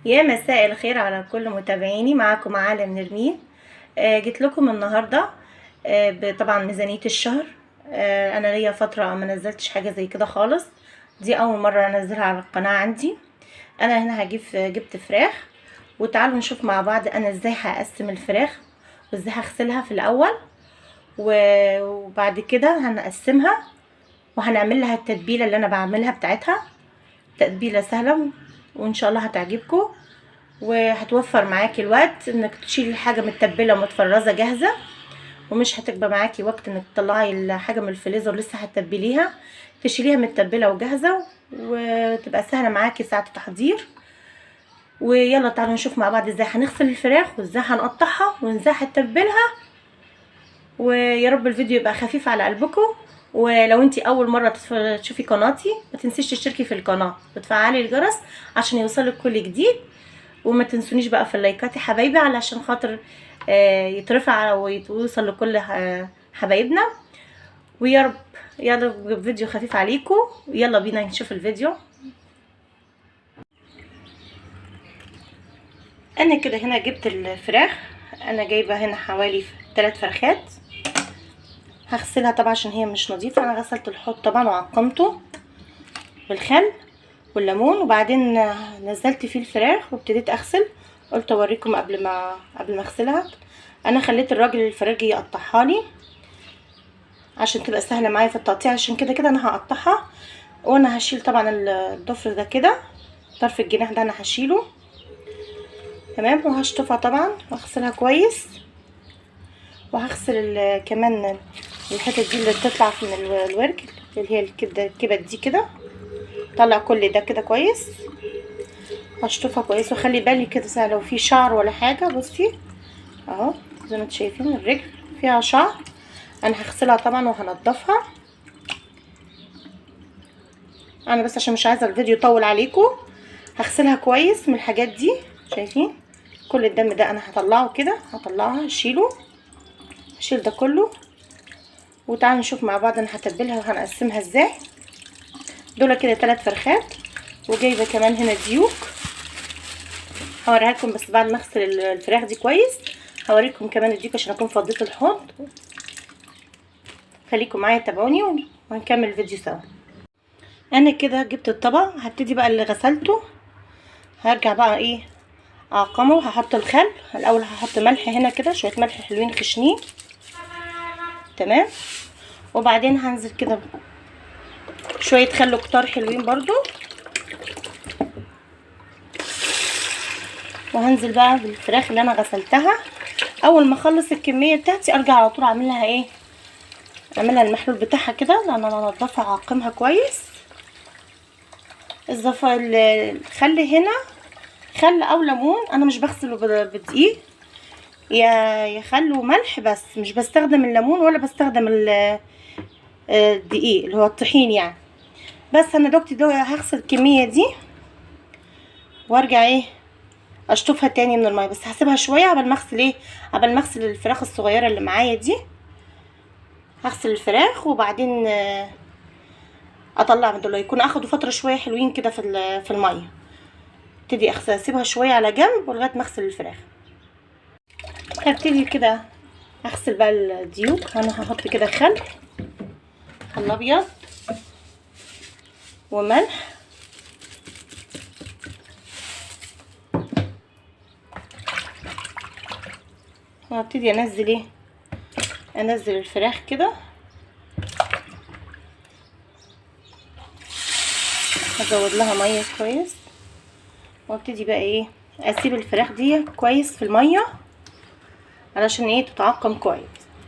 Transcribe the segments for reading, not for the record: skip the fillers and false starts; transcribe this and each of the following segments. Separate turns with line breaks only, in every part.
يا مساء الخير على كل متابعيني. معكم عالم نرمين. جيت لكم النهارده طبعا ميزانية الشهر. انا ليا فترة ما نزلتش حاجة زي كده خالص، دي اول مرة انزلها على القناة عندي. انا هنا جبت فراخ، وتعالوا نشوف مع بعض انا ازاي هقسم الفراخ وازاي هغسلها في الاول، وبعد كده هنقسمها وهنعمل لها التتبيلة اللي انا بعملها بتاعتها. تتبيلة سهلة وان شاء الله هتعجبكم، وهتوفر معاكي الوقت انك تشيلي الحاجه متبله ومتفرزه جاهزه، ومش هتبقى معاكي وقت انك تطلعي الحاجه من الفريزر لسه هتتبليها، تشيليها متبله وجاهزه وتبقى سهله معاكي ساعه التحضير. ويلا تعالوا نشوف مع بعض ازاي هنغسل الفراخ وازاي هنقطعها وازاي هنتبلها. ويا رب الفيديو يبقى خفيف على قلبكم. ولو انتي اول مره تشوفي قناتي ما تنسيش تشتركي في القناه وتفعلي الجرس عشان يوصلك كل جديد، وما تنسونيش بقى في اللايكات يا حبايبي علشان خاطر يترفع ويوصل لكل حبايبنا. ويا رب يلا فيديو خفيف عليكم، يلا بينا نشوف الفيديو. انا كده هنا جبت الفراخ، انا جايبه هنا حوالي 3 فرخات. هغسلها طبعا عشان هي مش نظيفه. انا غسلت الحوض طبعا وعقمته بالخل والليمون، وبعدين نزلت فيه الفراخ وابتديت اغسل. قلت اوريكم قبل ما اغسلها. انا خليت الراجل الفراخي يقطعها لي عشان تبقى سهله معايا في التقطيع، عشان كده انا هقطعها. وانا هشيل طبعا الضفر ده كده، طرف الجناح ده انا هشيله تمام، وهشطفها طبعا واغسلها كويس. وهغسل كمان الحتت دي اللي بتطلع من الورك اللي هي الكبد دي كده، طلع كل ده كده كويس. هشطفها كويس وخلي بالي كده لو في شعر ولا حاجه. بصي اهو زي ما انتم شايفين الرجل فيها شعر، انا هغسلها طبعا وهنضفها. انا بس عشان مش عايزه الفيديو يطول عليكم هغسلها كويس من الحاجات دي. شايفين كل الدم ده انا هطلعه كده، هطلعها هشيل ده كله. وتعالوا نشوف مع بعض انا هتبلها وهنقسمها ازاي. دول كده 3 فرخات، وجايبه كمان هنا ديوك هوريها لكم بس بعد ما اغسل الفراخ دي كويس. هوريكم كمان الديوك عشان اكون فضيت الحوض. خليكم معايا تابعوني وهنكمل الفيديو سوا. انا كده جبت الطبق، هبتدي بقى اللي غسلته هرجع بقى ايه اعقمه. هحط الخل الاول، هحط ملح هنا كده شويه ملح حلوين خشنين تمام، وبعدين هنزل كده شويه خل كتار حلوين برضو، وهنزل بقى بالفراخ اللي انا غسلتها. اول ما اخلص الكميه بتاعتي ارجع على طول اعملها ايه، اعملها المحلول بتاعها كده لان انا انضفها اعقمها كويس. الخل هنا خل او ليمون، انا مش بغسله بدقيق، يا خل وملح بس، مش بستخدم الليمون ولا بستخدم الدقيق اللي هو الطحين يعني. بس انا دلوقتي هغسل الكميه دي وارجع ايه اشطفها تاني من الميه، بس هسيبها شويه قبل ما اغسل ايه، قبل ما اغسل الفراخ الصغيره اللي معايا دي. هغسل الفراخ وبعدين اطلع من دول، يكون اخدوا فتره شويه حلوين كده في الميه. ابتدي اسيبها شويه على جنب لغايه ما اغسل الفراخ. هبتدي كده اغسل بقى الديوك. انا هحط كده خل ابيض وملح وهبتدي انزل الفراخ كده. هزود لها ميه كويس وابتدي بقى ايه اسيب الفراخ دي كويس في الميه علشان ايه تتعقم كويس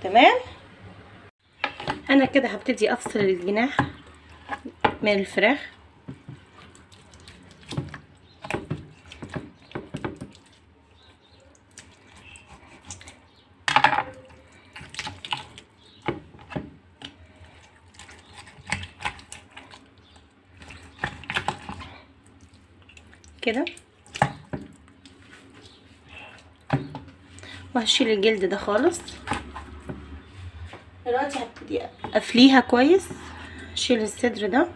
تمام. انا كده هبتدي افصل الجناح من الفراخ. كده وهشيل الجلد ده خالص. دلوقتي هبتدي افليها كويس، اشيل الصدر ده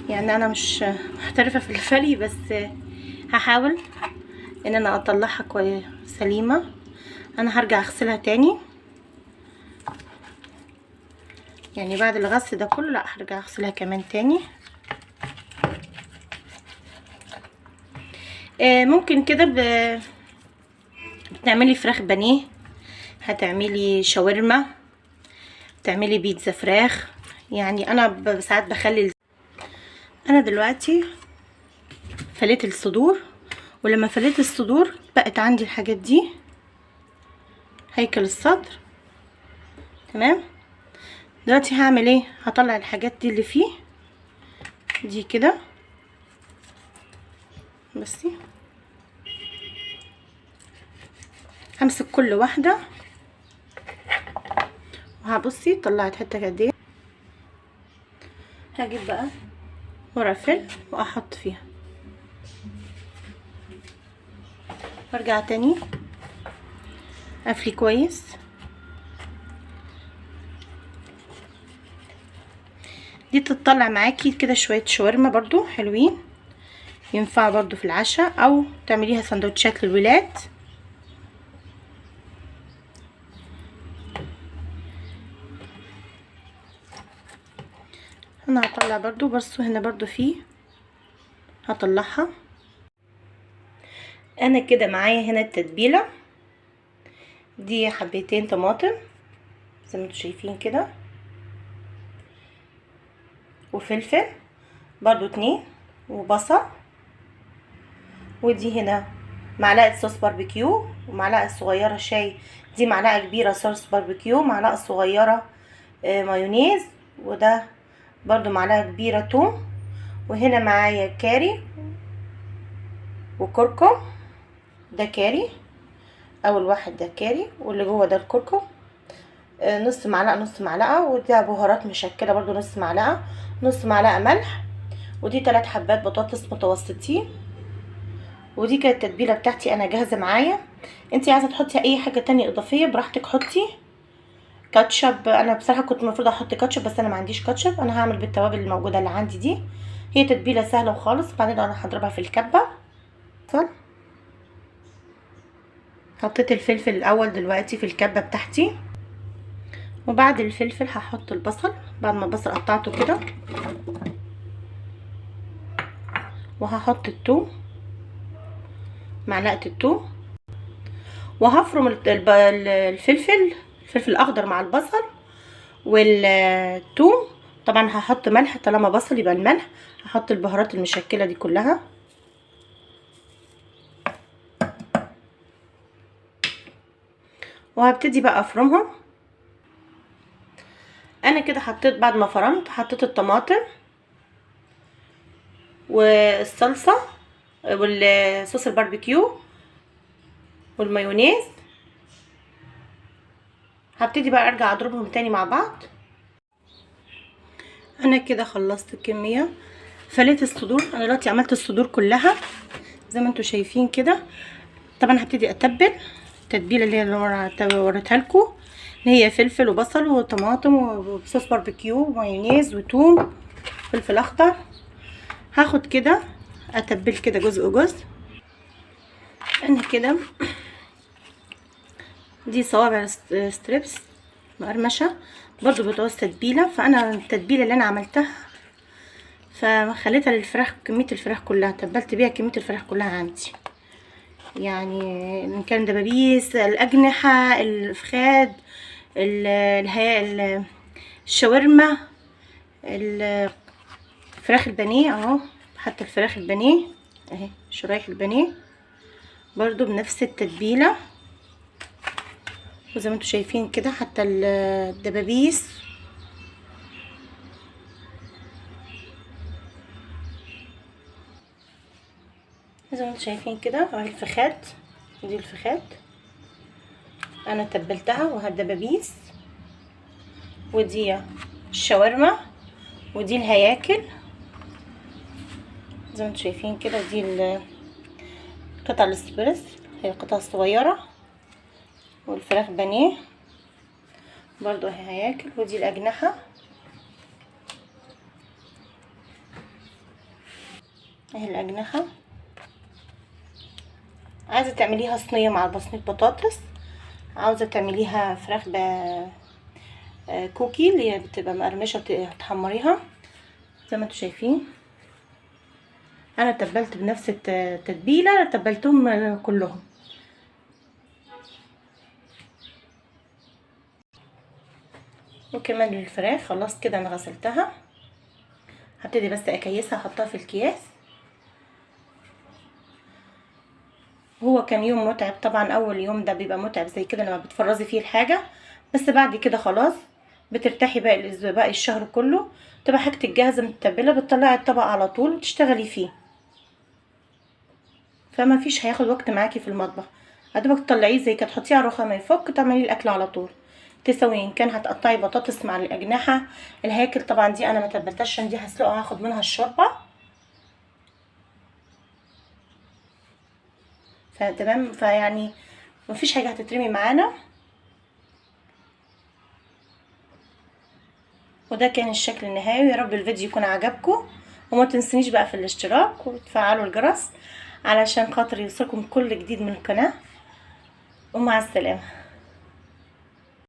يعني انا مش محترفة في الفري، بس هحاول ان انا اطلعها كويس سليمة. انا هرجع اغسلها تاني، يعني بعد الغسل ده كله لا هرجع اغسلها كمان تاني. ممكن كده بتعملي فراخ بانيه، هتعملي شاورما، تعملي بيتزا فراخ. يعني انا ساعات بخلي. انا دلوقتي فليت الصدور، ولما فليت الصدور بقت عندي الحاجات دي، هيكل الصدر. تمام. دلوقتي هعمل ايه؟ هطلع الحاجات دي اللي فيه دي كده، بصي همسك كل واحده وهبصي طلعت حته قد ايه. هجيب بقى ورق فل واحط فيها، وارجع تاني افلي كويس. دي تطلع معاكي كده شويه شاورما برضو حلوين، ينفع برضو في العشاء او تعمليها سندوتشات للولاد. انا هطلع برضو، بصوا هنا برضو فيه هطلعها. انا كده معايا هنا التتبيله دي، حبيتين طماطم زي ما انتم شايفين كده، وفلفل برضو 2، وبصل، ودي هنا معلقه صوص باربيكيو، ومعلقه صغيره شاي، دي معلقه كبيره صوص باربيكيو، معلقه صغيره مايونيز، وده برضو معلقه كبيره توم، وهنا معايا كاري وكركم، ده كاري اول واحد، ده كاري، واللي جوه ده الكركم، نص معلقه نص معلقه، ودي بهارات مشكله برضو نص معلقه، نص معلقه ملح، ودي 3 حبات بطاطس متوسطين. ودي كانت التتبيله بتاعتي انا جاهزه معايا. انتي عايزه تحطي اي حاجه تانية اضافيه براحتك حطي. كاتشب، انا بصراحه كنت المفروض احط كاتشب بس انا ما عنديش كاتشب، انا هعمل بالتوابل الموجوده اللي عندي دي. هي تتبيله سهله وخالص. بعدين انا هضربها في الكبه. حطيت الفلفل الاول دلوقتي في الكبه بتاعتي، وبعد الفلفل هحط البصل بعد ما البصل قطعته كده، وهحط الثوم، معلقه الثوم، وهفرم الفلفل الاخضر مع البصل والثوم. طبعا هحط ملح طالما بصل يبقى الملح، هحط البهارات المشكله دي كلها، وهبتدي بقى افرمهم. انا كده حطيت، بعد ما فرمت حطيت الطماطم والصلصه والصوص الباربيكيو والمايونيز. هبتدي بقى ارجع اضربهم تاني مع بعض. انا كده خلصت الكميه، فليت الصدور. انا دلوقتي عملت الصدور كلها زي ما انتم شايفين كده. طبعا هبتدي اتبل التتبيله اللي هي وريتها لكم، اللي هي فلفل وبصل وطماطم وصوص باربيكيو ومايونيز وتوم فلفل اخضر. هاخد كده اتبل كده جزء جزء. انا كده دي صوابع ستريبس مقرمشه برضو بتعوز تتبيله، فانا التتبيله اللي انا عملتها فخليتها للفراخ، كميه الفراخ كلها تبلت بيها كميه الفراخ كلها عندي، يعني ان كان دبابيس، الاجنحه، الفخاد، الشاورما، الفراخ البانيه اهو، حتى الفراخ البانيه اهي، شرايح البانيه برضو بنفس التتبيله، وزي ما انتم شايفين كده حتى الدبابيس. زي ما انتم شايفين كده اهي الفخاد، دي الفخاد انا تبلتها، وهالدبابيس، ودي الشاورما، ودي الهياكل زي ما انتم شايفين كده، دي قطع الاسبريس هي القطع الصغيره، والفراخ بانيه برضو اهي هياكل، ودي الاجنحه. اهي الاجنحه. عايزه تعمليها صينيه مع بصمه بطاطس، عاوزه تعمليها فراخ كوكي اللي هي بتبقى مقرمشه تحمريها زي ما انتوا شايفين. انا تبلت بنفس التتبيله، تبلتهم كلهم. وكمان الفراخ خلاص كده انا غسلتها، هبتدي بس اكيسها احطها في الكياس. هو كان يوم متعب طبعا، اول يوم ده بيبقى متعب زي كده لما بتفرزي فيه الحاجه، بس بعد كده خلاص بترتاحي باقي الشهر كله، تبقى حاجتك جاهزه متبله، بتطلعي الطبق على طول وتشتغلي فيه، فما فيش هياخد وقت معاكي في المطبخ. هتبقى تطلعيه زي كده تحطيه على الرخامه يفك، تعملي الاكل على طول تسوي. ان كان هتقطعي بطاطس مع الاجنحه، الهياكل طبعا دي انا ما تبلتهاش عشان دي هسلقها هاخد منها الشوربه، فتمام. فيعني مفيش حاجه هتترمي معانا. وده كان الشكل النهائي، ويا رب الفيديو يكون عجبكم، وما تنسونيش بقى في الاشتراك وتفعلوا الجرس علشان خاطر يوصلكم كل جديد من القناه. ومع السلامه.